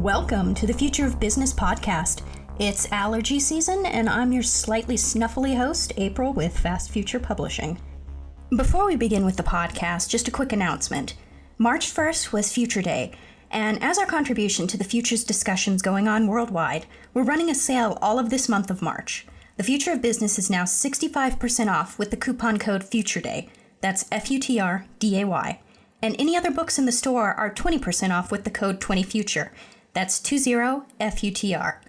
Welcome to the Future of Business podcast. It's allergy season, and I'm your slightly snuffly host, April, with Fast Future Publishing. Before we begin with the podcast, just a quick announcement. March 1st was Future Day, and as our contribution to the Future's discussions going on worldwide, we're running a sale all of this month of March. The Future of Business is now 65% off with the coupon code FUTUREDAY. That's FUTRDAY. And any other books in the store are 20% off with the code 20FUTURE. That's 20FUTR.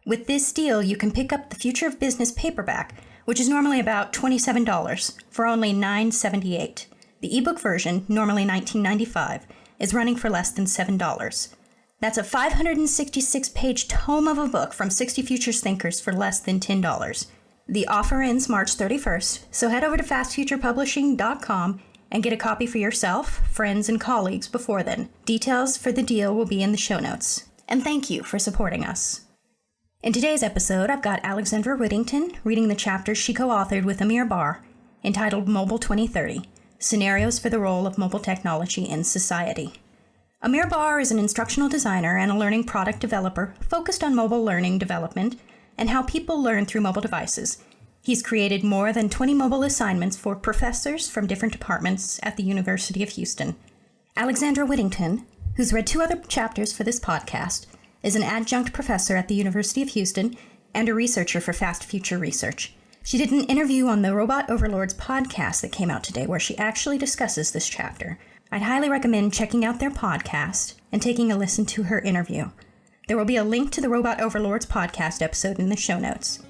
With this deal, you can pick up the Future of Business paperback, which is normally about $27, for only $9.78. The ebook version, normally $19.95, is running for less than $7. That's a 566-page tome of a book from 60 Futures thinkers for less than $10. The offer ends March 31st, so head over to fastfuturepublishing.com and get a copy for yourself, friends, and colleagues before then. Details for the deal will be in the show notes. And thank you for supporting us. In today's episode, I've got Alexandra Whittington reading the chapter she co-authored with Amir Bar, entitled Mobile 2030, Scenarios for the Role of Mobile Technology in Society. Amir Bar is an instructional designer and a learning product developer focused on mobile learning development and how people learn through mobile devices. He's created more than 20 mobile assignments for professors from different departments at the University of Houston. Alexandra Whittington, who's read 2 other chapters for this podcast, is an adjunct professor at the University of Houston and a researcher for Fast Future Research. She did an interview on the Robot Overlords podcast that came out today where she actually discusses this chapter. I'd highly recommend checking out their podcast and taking a listen to her interview. There will be a link to the Robot Overlords podcast episode in the show notes.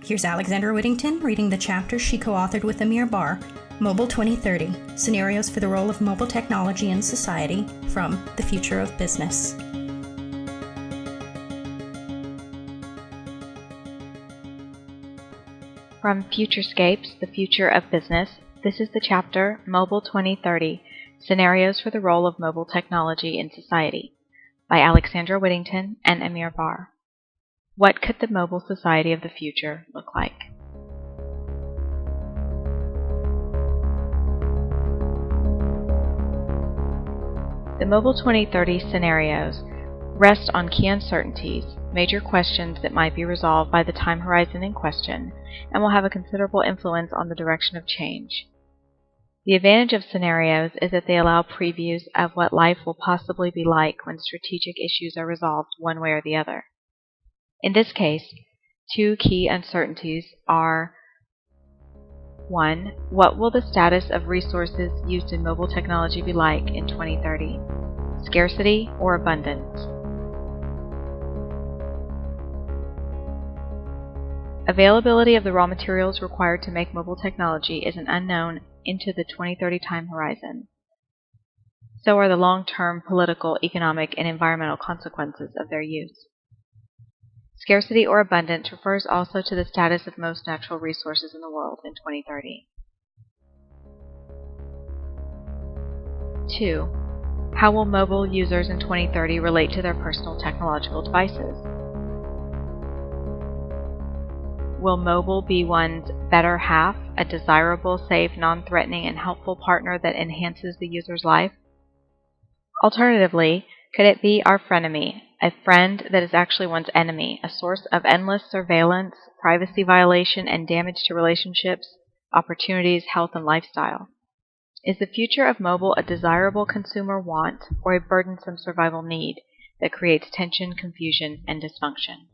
Here's Alexandra Whittington reading the chapter she co-authored with Amir Bar, Mobile 2030, Scenarios for the Role of Mobile Technology in Society, from The Future of Business. From Futurescapes, The Future of Business, this is the chapter Mobile 2030, Scenarios for the Role of Mobile Technology in Society, by Alexandra Whittington and Amir Bar. What could the mobile society of the future look like? The Mobile 2030 scenarios rest on key uncertainties, major questions that might be resolved by the time horizon in question, and will have a considerable influence on the direction of change. The advantage of scenarios is that they allow previews of what life will possibly be like when strategic issues are resolved one way or the other. In this case, 2 key uncertainties are: 1. What will the status of resources used in mobile technology be like in 2030? Scarcity or abundance? Availability of the raw materials required to make mobile technology is an unknown into the 2030 time horizon. So are the long-term political, economic, and environmental consequences of their use. Scarcity or abundance refers also to the status of most natural resources in the world in 2030. 2. How will mobile users in 2030 relate to their personal technological devices? Will mobile be one's better half, a desirable, safe, non-threatening, and helpful partner that enhances the user's life? Alternatively, could it be our frenemy, a friend that is actually one's enemy, a source of endless surveillance, privacy violation, and damage to relationships, opportunities, health, and lifestyle? Is the future of mobile a desirable consumer want or a burdensome survival need that creates tension, confusion, and dysfunction?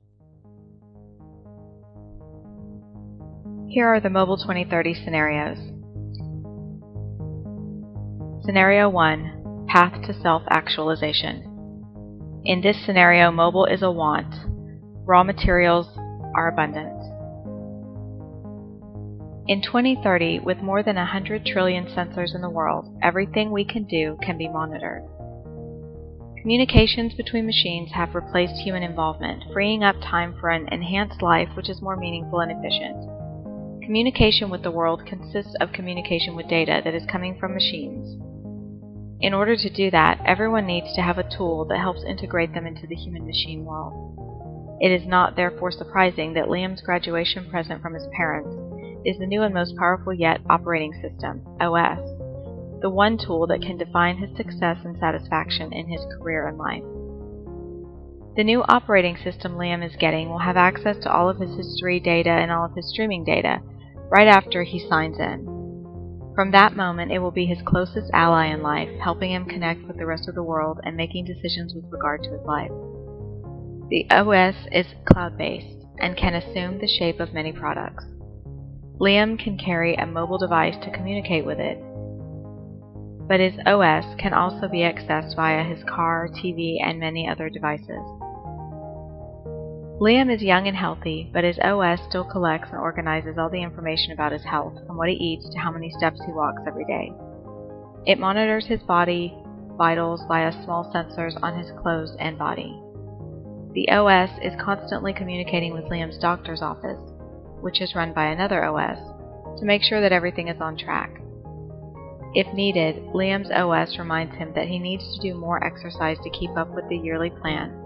Here are the Mobile 2030 scenarios. Scenario 1. Path to self-actualization. In this scenario, mobile is a want. Raw materials are abundant. In 2030, with more than 100 trillion sensors in the world, everything we can do can be monitored. Communications between machines have replaced human involvement, freeing up time for an enhanced life which is more meaningful and efficient. Communication with the world consists of communication with data that is coming from machines. In order to do that, everyone needs to have a tool that helps integrate them into the human-machine world. It is not therefore surprising that Liam's graduation present from his parents is the new and most powerful yet operating system, OS, the one tool that can define his success and satisfaction in his career and life. The new operating system Liam is getting will have access to all of his history data and all of his streaming data right after he signs in. From that moment, it will be his closest ally in life, helping him connect with the rest of the world and making decisions with regard to his life. The OS is cloud-based and can assume the shape of many products. Liam can carry a mobile device to communicate with it, but his OS can also be accessed via his car, TV, and many other devices. Liam is young and healthy, but his OS still collects and organizes all the information about his health, from what he eats to how many steps he walks every day. It monitors his body vitals via small sensors on his clothes and body. The OS is constantly communicating with Liam's doctor's office, which is run by another OS, to make sure that everything is on track. If needed, Liam's OS reminds him that he needs to do more exercise to keep up with the yearly plan,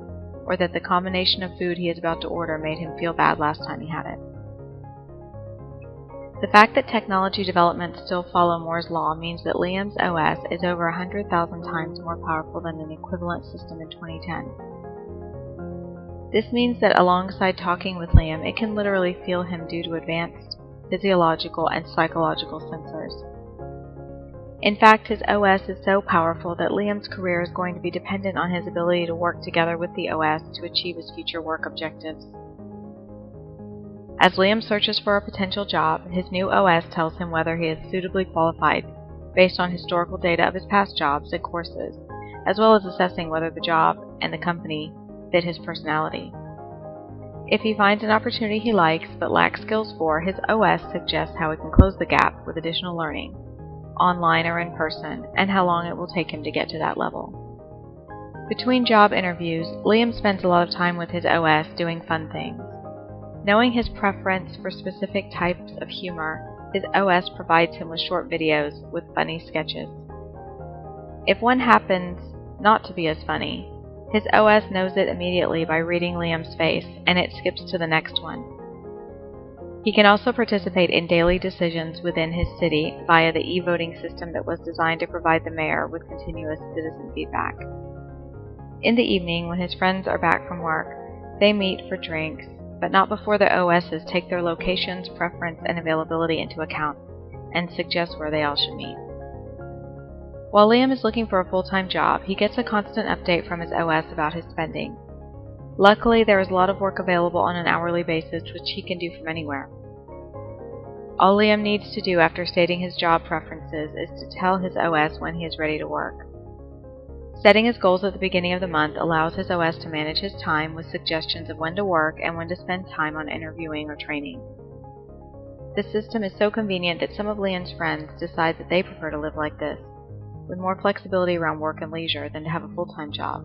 or that the combination of food he is about to order made him feel bad last time he had it. The fact that technology developments still follow Moore's law means that Liam's OS is over 100,000 times more powerful than an equivalent system in 2010. This means that alongside talking with Liam, it can literally feel him due to advanced physiological and psychological sensors. In fact, his OS is so powerful that Liam's career is going to be dependent on his ability to work together with the OS to achieve his future work objectives. As Liam searches for a potential job, his new OS tells him whether he is suitably qualified based on historical data of his past jobs and courses, as well as assessing whether the job and the company fit his personality. If he finds an opportunity he likes but lacks skills for, his OS suggests how he can close the gap with additional learning, online or in person, and how long it will take him to get to that level. Between job interviews, Liam spends a lot of time with his OS doing fun things. Knowing his preference for specific types of humor, his OS provides him with short videos with funny sketches. If one happens not to be as funny, his OS knows it immediately by reading Liam's face, and it skips to the next one. He can also participate in daily decisions within his city via the e-voting system that was designed to provide the mayor with continuous citizen feedback. In the evening, when his friends are back from work, they meet for drinks, but not before the OSs take their locations, preference, and availability into account, and suggest where they all should meet. While Liam is looking for a full-time job, he gets a constant update from his OS about his spending. Luckily, there is a lot of work available on an hourly basis, which he can do from anywhere. All Liam needs to do after stating his job preferences is to tell his OS when he is ready to work. Setting his goals at the beginning of the month allows his OS to manage his time with suggestions of when to work and when to spend time on interviewing or training. This system is so convenient that some of Liam's friends decide that they prefer to live like this, with more flexibility around work and leisure than to have a full-time job.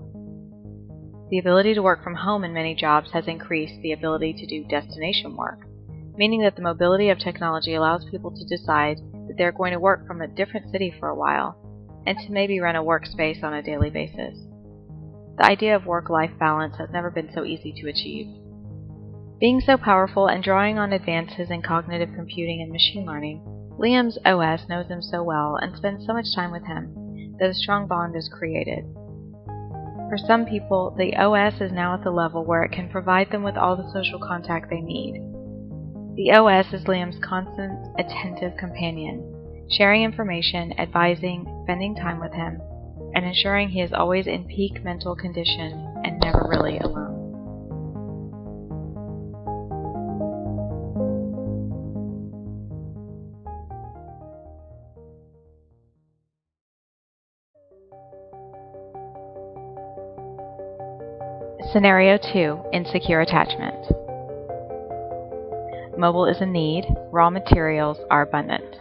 The ability to work from home in many jobs has increased the ability to do destination work, meaning that the mobility of technology allows people to decide that they're going to work from a different city for a while, and to maybe rent a workspace on a daily basis. The idea of work-life balance has never been so easy to achieve. Being so powerful and drawing on advances in cognitive computing and machine learning, Liam's OS knows him so well and spends so much time with him that a strong bond is created. For some people, the OS is now at the level where it can provide them with all the social contact they need. The OS is Liam's constant, attentive companion, sharing information, advising, spending time with him, and ensuring he is always in peak mental condition and never really alone. Scenario 2. Insecure attachment. Mobile is a need. Raw materials are abundant.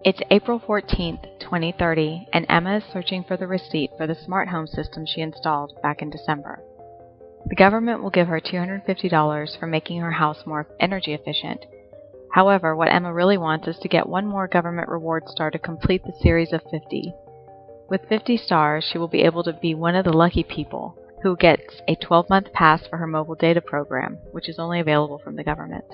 It's April 14th, 2030, and Emma is searching for the receipt for the smart home system she installed back in December. The government will give her $250 for making her house more energy efficient. However, what Emma really wants is to get one more government reward star to complete the series of 50. With 50 stars, she will be able to be one of the lucky people who gets a 12-month pass for her mobile data program, which is only available from the government.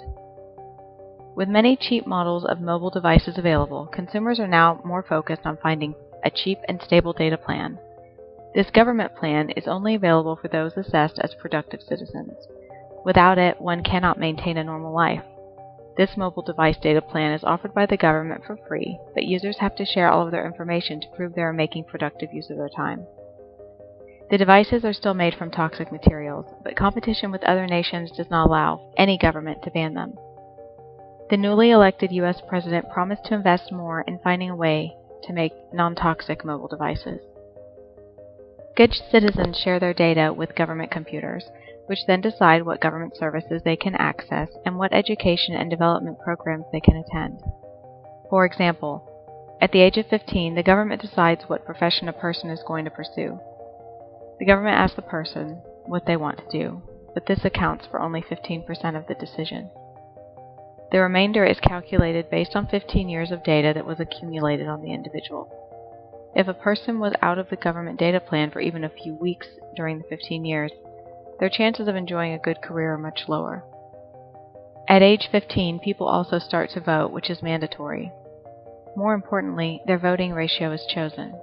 With many cheap models of mobile devices available, consumers are now more focused on finding a cheap and stable data plan. This government plan is only available for those assessed as productive citizens. Without it, one cannot maintain a normal life. This mobile device data plan is offered by the government for free, but users have to share all of their information to prove they are making productive use of their time. The devices are still made from toxic materials, but competition with other nations does not allow any government to ban them. The newly elected U.S. President promised to invest more in finding a way to make non-toxic mobile devices. Good citizens share their data with government computers, which then decide what government services they can access and what education and development programs they can attend. For example, at the age of 15, the government decides what profession a person is going to pursue. The government asks the person what they want to do, but this accounts for only 15% of the decision. The remainder is calculated based on 15 years of data that was accumulated on the individual. If a person was out of the government data plan for even a few weeks during the 15 years, their chances of enjoying a good career are much lower. At age 15, people also start to vote, which is mandatory. More importantly, their voting ratio is chosen.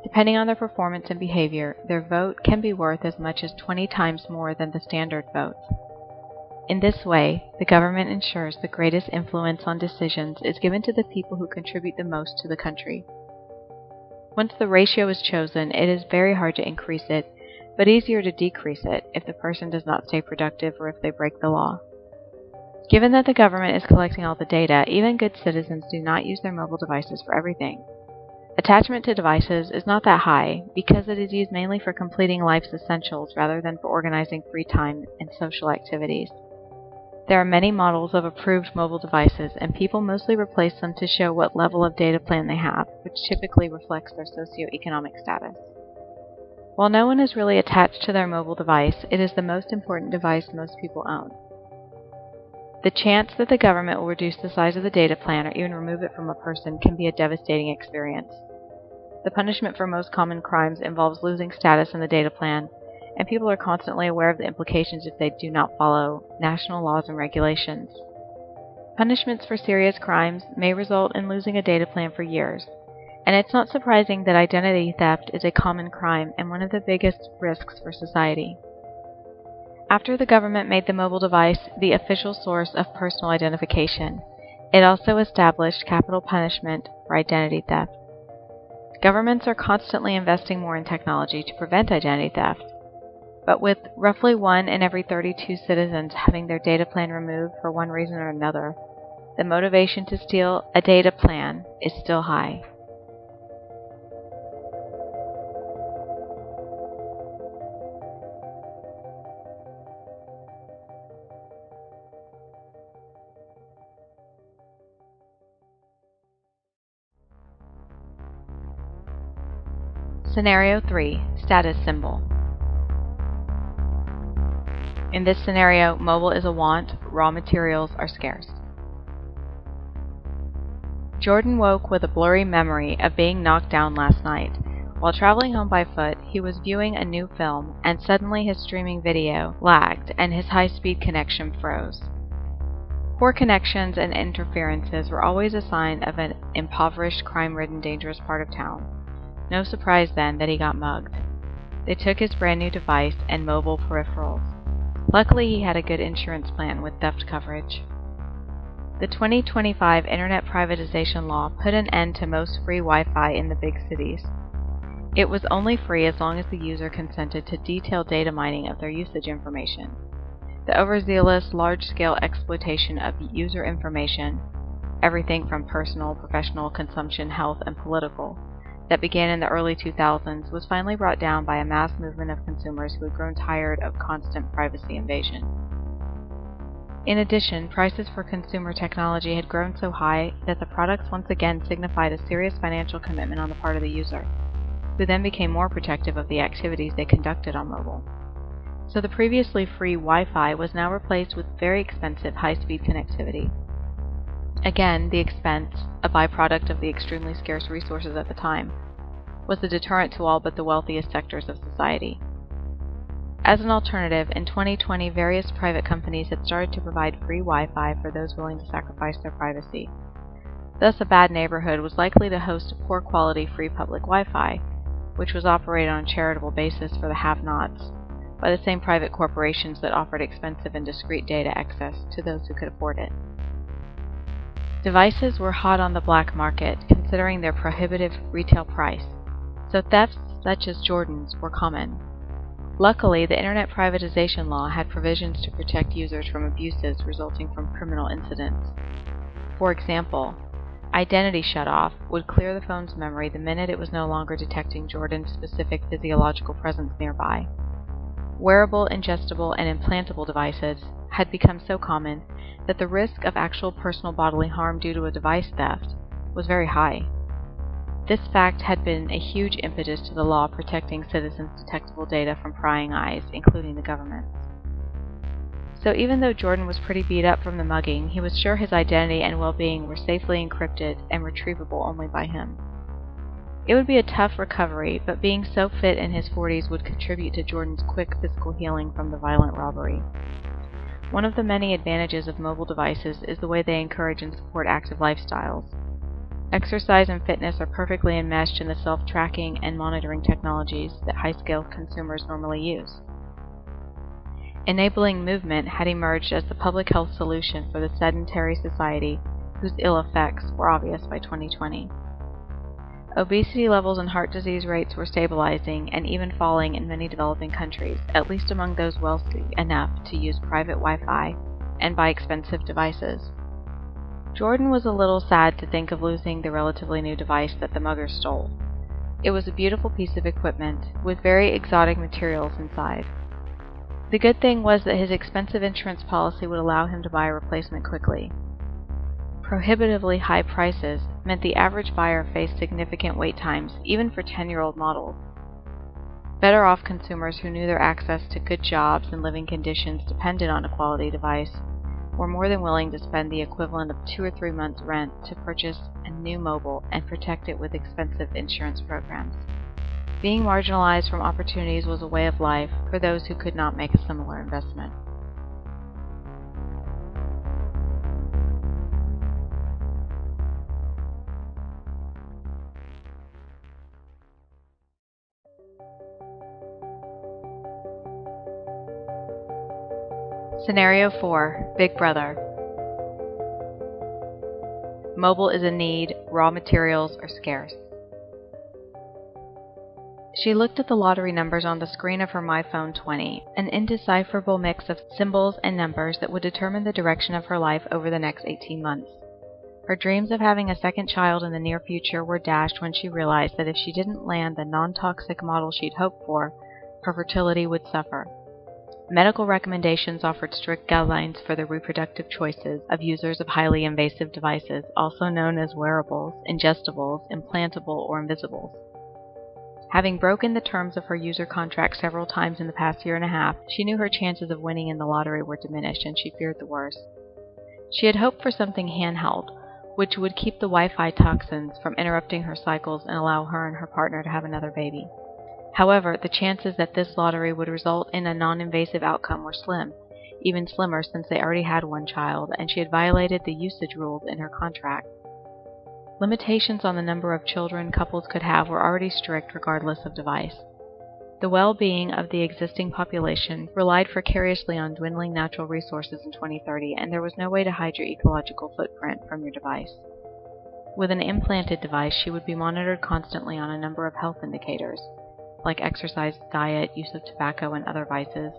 Depending on their performance and behavior, their vote can be worth as much as 20 times more than the standard vote. In this way, the government ensures the greatest influence on decisions is given to the people who contribute the most to the country. Once the ratio is chosen, it is very hard to increase it, but easier to decrease it if the person does not stay productive or if they break the law. Given that the government is collecting all the data, even good citizens do not use their mobile devices for everything. Attachment to devices is not that high because it is used mainly for completing life's essentials rather than for organizing free time and social activities. There are many models of approved mobile devices, and people mostly replace them to show what level of data plan they have, which typically reflects their socioeconomic status. While no one is really attached to their mobile device, it is the most important device most people own. The chance that the government will reduce the size of the data plan or even remove it from a person can be a devastating experience. The punishment for most common crimes involves losing status in the data plan, and people are constantly aware of the implications if they do not follow national laws and regulations. Punishments for serious crimes may result in losing a data plan for years, and it's not surprising that identity theft is a common crime and one of the biggest risks for society. After the government made the mobile device the official source of personal identification, it also established capital punishment for identity theft. Governments are constantly investing more in technology to prevent identity theft, but with roughly 1 in every 32 citizens having their data plan removed for one reason or another, the motivation to steal a data plan is still high. Scenario 3. Status symbol. In this scenario, mobile is a want, raw materials are scarce. Jordan woke with a blurry memory of being knocked down last night. While traveling home by foot, he was viewing a new film, and suddenly his streaming video lagged and his high-speed connection froze. Poor connections and interferences were always a sign of an impoverished, crime-ridden, dangerous part of town. No surprise then that he got mugged. They took his brand new device and mobile peripherals. Luckily, he had a good insurance plan with theft coverage. The 2025 Internet privatization law put an end to most free Wi-Fi in the big cities. It was only free as long as the user consented to detailed data mining of their usage information. The overzealous, large-scale exploitation of user information, everything from personal, professional, consumption, health, and political, that began in the early 2000s was finally brought down by a mass movement of consumers who had grown tired of constant privacy invasion. In addition, prices for consumer technology had grown so high that the products once again signified a serious financial commitment on the part of the user, who then became more protective of the activities they conducted on mobile. So the previously free Wi-Fi was now replaced with very expensive high-speed connectivity. Again, the expense, a byproduct of the extremely scarce resources at the time, was the deterrent to all but the wealthiest sectors of society. As an alternative, in 2020 various private companies had started to provide free Wi-Fi for those willing to sacrifice their privacy. Thus, a bad neighborhood was likely to host poor quality free public Wi-Fi, which was operated on a charitable basis for the have-nots by the same private corporations that offered expensive and discreet data access to those who could afford it. Devices were hot on the black market, considering their prohibitive retail price, so thefts such as Jordan's were common. Luckily, the Internet privatization law had provisions to protect users from abuses resulting from criminal incidents. For example, identity shutoff would clear the phone's memory the minute it was no longer detecting Jordan's specific physiological presence nearby. Wearable, ingestible, and implantable devices had become so common that the risk of actual personal bodily harm due to a device theft was very high. This fact had been a huge impetus to the law protecting citizens' detectable data from prying eyes, including the government's. So even though Jordan was pretty beat up from the mugging, he was sure his identity and well-being were safely encrypted and retrievable only by him. It would be a tough recovery, but being so fit in his 40s would contribute to Jordan's quick physical healing from the violent robbery. One of the many advantages of mobile devices is the way they encourage and support active lifestyles. Exercise and fitness are perfectly enmeshed in the self-tracking and monitoring technologies that high-scale consumers normally use. Enabling movement had emerged as the public health solution for the sedentary society whose ill effects were obvious by 2020. Obesity levels and heart disease rates were stabilizing and even falling in many developing countries, at least among those wealthy enough to use private Wi-Fi and buy expensive devices. Jordan was a little sad to think of losing the relatively new device that the muggers stole. It was a beautiful piece of equipment with very exotic materials inside. The good thing was that his expensive insurance policy would allow him to buy a replacement quickly. Prohibitively high prices meant the average buyer faced significant wait times, even for 10-year-old models. Better off consumers who knew their access to good jobs and living conditions depended on a quality device were more than willing to spend the equivalent of 2 or 3 months' rent to purchase a new mobile and protect it with expensive insurance programs. Being marginalized from opportunities was a way of life for those who could not make a similar investment. Scenario 4. Big Brother. Mobile is a need, raw materials are scarce. She looked at the lottery numbers on the screen of her MyPhone 20, an indecipherable mix of symbols and numbers that would determine the direction of her life over the next 18 months. Her dreams of having a second child in the near future were dashed when she realized that if she didn't land the non-toxic model she'd hoped for, her fertility would suffer. Medical recommendations offered strict guidelines for the reproductive choices of users of highly invasive devices, also known as wearables, ingestibles, implantable, or invisibles. Having broken the terms of her user contract several times in the past year and a half, she knew her chances of winning in the lottery were diminished, and she feared the worst. She had hoped for something handheld, which would keep the Wi-Fi toxins from interrupting her cycles and allow her and her partner to have another baby. However, the chances that this lottery would result in a non-invasive outcome were slim, even slimmer since they already had one child, and she had violated the usage rules in her contract. Limitations on the number of children couples could have were already strict regardless of device. The well-being of the existing population relied precariously on dwindling natural resources in 2030, and there was no way to hide your ecological footprint from your device. With an implanted device, she would be monitored constantly on a number of health indicators, like exercise, diet, use of tobacco, and other vices,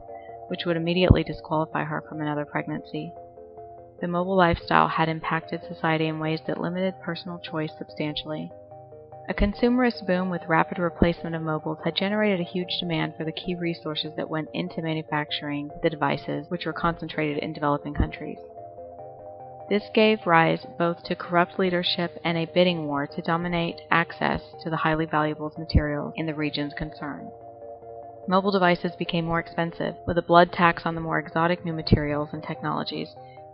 which would immediately disqualify her from another pregnancy. The mobile lifestyle had impacted society in ways that limited personal choice substantially. A consumerist boom with rapid replacement of mobiles had generated a huge demand for the key resources that went into manufacturing the devices, which were concentrated in developing countries. This gave rise both to corrupt leadership and a bidding war to dominate access to the highly valuable materials in the regions concerned. Mobile devices became more expensive, with a blood tax on the more exotic new materials and technologies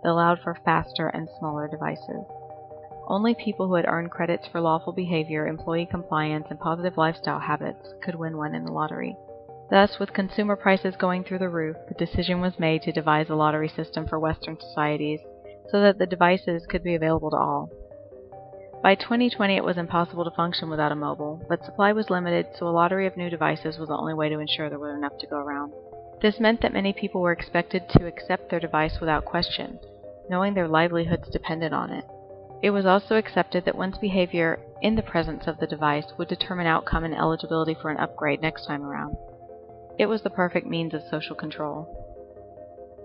that allowed for faster and smaller devices. Only people who had earned credits for lawful behavior, employee compliance, and positive lifestyle habits could win one in the lottery. Thus, with consumer prices going through the roof, the decision was made to devise a lottery system for Western societies so that the devices could be available to all. By 2020, it was impossible to function without a mobile, but supply was limited, so a lottery of new devices was the only way to ensure there were enough to go around. This meant that many people were expected to accept their device without question, knowing their livelihoods depended on it. It was also accepted that one's behavior in the presence of the device would determine outcome and eligibility for an upgrade next time around. It was the perfect means of social control.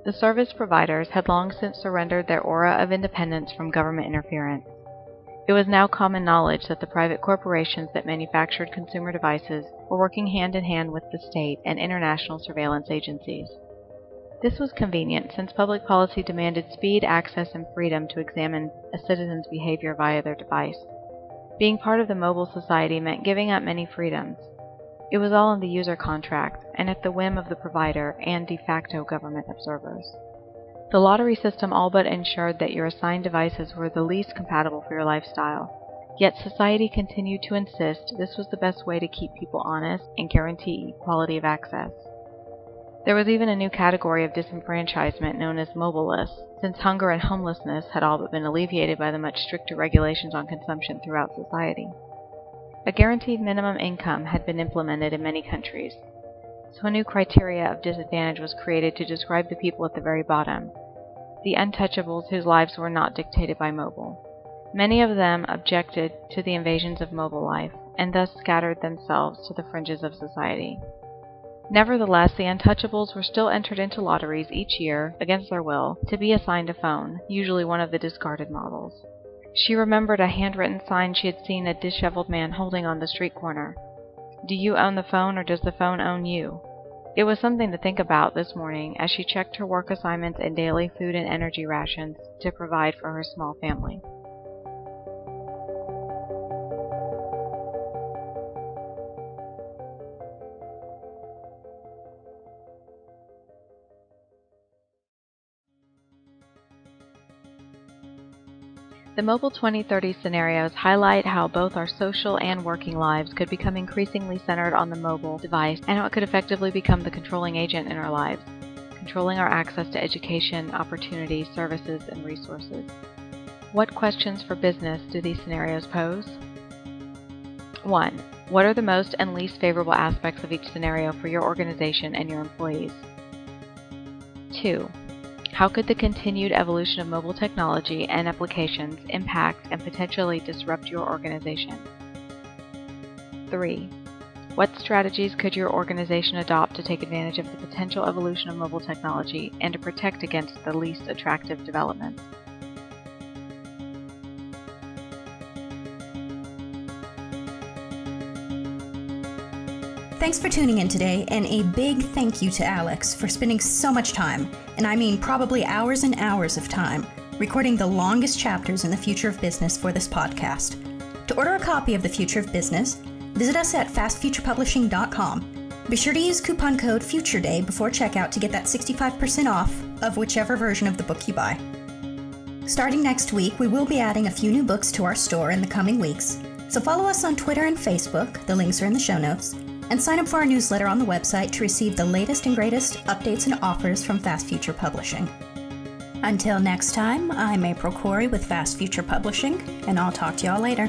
The service providers had long since surrendered their aura of independence from government interference. It was now common knowledge that the private corporations that manufactured consumer devices were working hand in hand with the state and international surveillance agencies. This was convenient since public policy demanded speed, access, and freedom to examine a citizen's behavior via their device. Being part of the mobile society meant giving up many freedoms. It was all in the user contract and at the whim of the provider and de facto government observers. The lottery system all but ensured that your assigned devices were the least compatible for your lifestyle. Yet society continued to insist this was the best way to keep people honest and guarantee equality of access. There was even a new category of disenfranchisement known as mobileless, since hunger and homelessness had all but been alleviated by the much stricter regulations on consumption throughout society. A guaranteed minimum income had been implemented in many countries, so a new criteria of disadvantage was created to describe the people at the very bottom, the untouchables whose lives were not dictated by mobile. Many of them objected to the invasions of mobile life, and thus scattered themselves to the fringes of society. Nevertheless, the untouchables were still entered into lotteries each year, against their will, to be assigned a phone, usually one of the discarded models. She remembered a handwritten sign she had seen a disheveled man holding on the street corner. Do you own the phone, or does the phone own you? It was something to think about this morning as she checked her work assignments and daily food and energy rations to provide for her small family. The Mobile 2030 scenarios highlight how both our social and working lives could become increasingly centered on the mobile device and how it could effectively become the controlling agent in our lives, controlling our access to education, opportunities, services, and resources. What questions for business do these scenarios pose? 1. What are the most and least favorable aspects of each scenario for your organization and your employees? 2. How could the continued evolution of mobile technology and applications impact and potentially disrupt your organization? 3. What strategies could your organization adopt to take advantage of the potential evolution of mobile technology and to protect against the least attractive developments? Thanks for tuning in today, and a big thank you to Alex for spending so much time, and I mean probably hours and hours of time, recording the longest chapters in the Future of Business for this podcast. To order a copy of The Future of Business, visit us at fastfuturepublishing.com. Be sure to use coupon code FUTUREDAY before checkout to get that 65% off of whichever version of the book you buy. Starting next week, we will be adding a few new books to our store in the coming weeks, so follow us on Twitter and Facebook, the links are in the show notes, and sign up for our newsletter on the website to receive the latest and greatest updates and offers from Fast Future Publishing. Until next time, I'm April Corey with Fast Future Publishing, and I'll talk to y'all later.